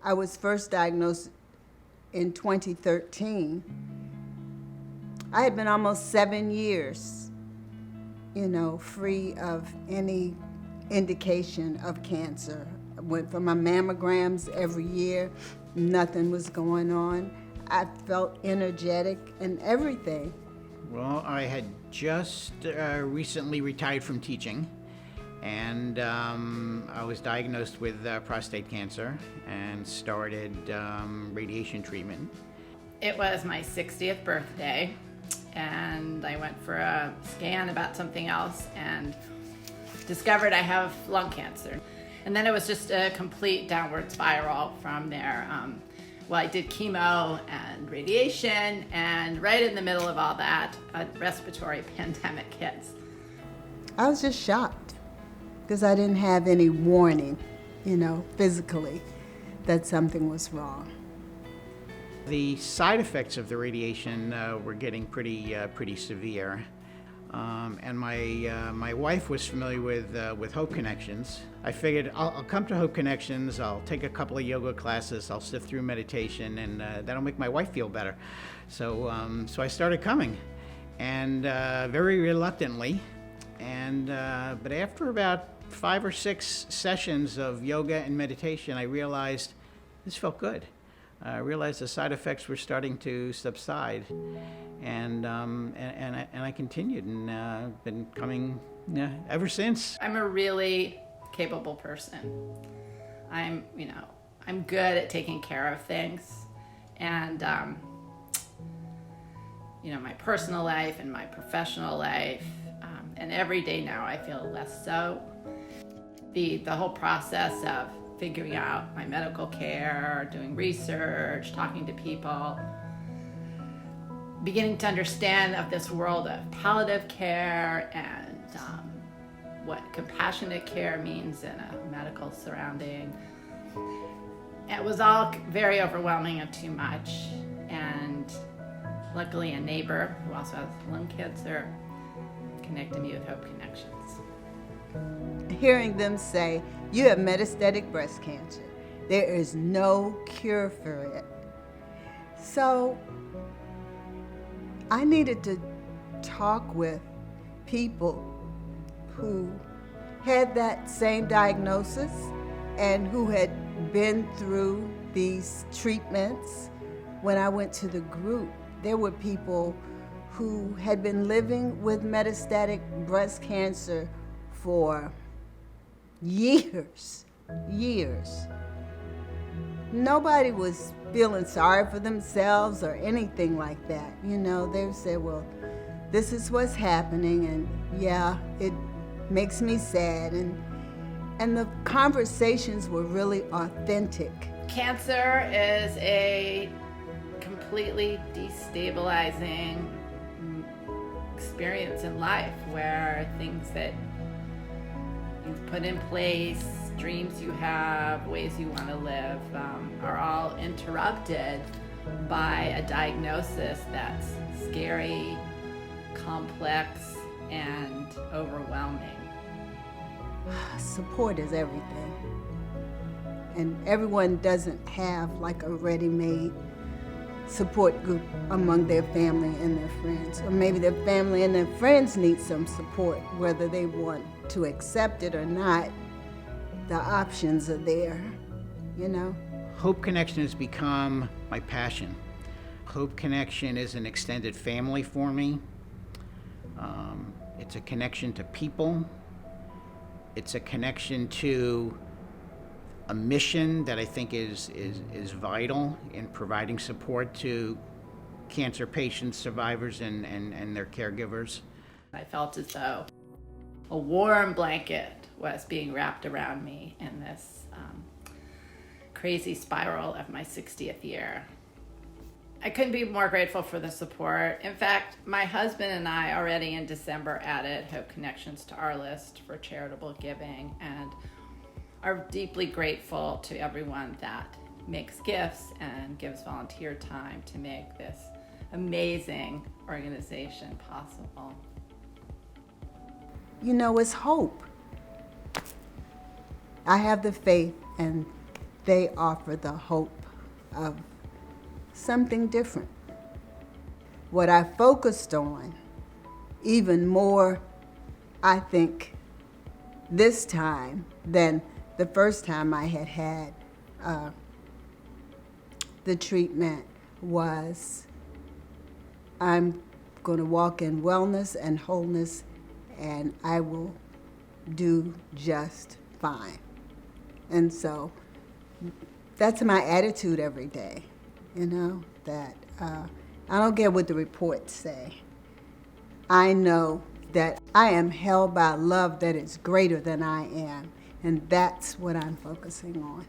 I was first diagnosed in 2013. I had been almost 7 years, free of any indication of cancer. I went for my mammograms every year. Nothing was going on. I felt energetic and everything. Well, I had just recently retired from teaching, and I was diagnosed with prostate cancer and started radiation treatment. It was my 60th birthday, and I went for a scan about something else and discovered I have lung cancer. And then it was just a complete downward spiral from there. I did chemo and radiation, and right in the middle of all that, a respiratory pandemic hits. I was just shocked because I didn't have any warning, physically, that something was wrong. The side effects of the radiation were getting pretty severe. And my wife was familiar with Hope Connections. I figured I'll come to Hope Connections, I'll take a couple of yoga classes, I'll sift through meditation, and that'll make my wife feel better. So I started coming, and very reluctantly. But after about 5 or 6 sessions of yoga and meditation, I realized this felt good. I realized the side effects were starting to subside, and I continued, and been coming ever since. I'm a really capable person. I'm good at taking care of things, and my personal life and my professional life, and every day now I feel less so. The whole process of figuring out my medical care, doing research, talking to people, beginning to understand of this world of palliative care and what compassionate care means in a medical surrounding. It was all very overwhelming and too much. And luckily a neighbor who also has lung cancer connected me with Hope Connections. Hearing them say, you have metastatic breast cancer. There is no cure for it. So I needed to talk with people who had that same diagnosis and who had been through these treatments. When I went to the group, there were people who had been living with metastatic breast cancer for years. Nobody was feeling sorry for themselves or anything like that. They said, well, this is what's happening, and yeah, it makes me sad. And the conversations were really authentic. Cancer is a completely destabilizing experience in life where things that you've put in place, dreams you have, ways you want to live, are all interrupted by a diagnosis that's scary, complex, and overwhelming. Support is everything. And everyone doesn't have like a ready-made support group among their family and their friends. Or maybe their family and their friends need some support, whether they want to accept it or not. The options are there, Hope Connection has become my passion. Hope Connection is an extended family for me. It's a connection to people. It's a connection to a mission that I think is vital in providing support to cancer patients, survivors, and their caregivers. I felt as though a warm blanket was being wrapped around me in this crazy spiral of my 60th year. I couldn't be more grateful for the support. In fact, my husband and I already in December added Hope Connections to our list for charitable giving, and are deeply grateful to everyone that makes gifts and gives volunteer time to make this amazing organization possible. It's hope. I have the faith and they offer the hope of something different. What I focused on, even more, I think, this time than the first time I had the treatment, was I'm going to walk in wellness and wholeness, and I will do just fine. And so that's my attitude every day, that I don't care what the reports say. I know that I am held by love that is greater than I am, and that's what I'm focusing on.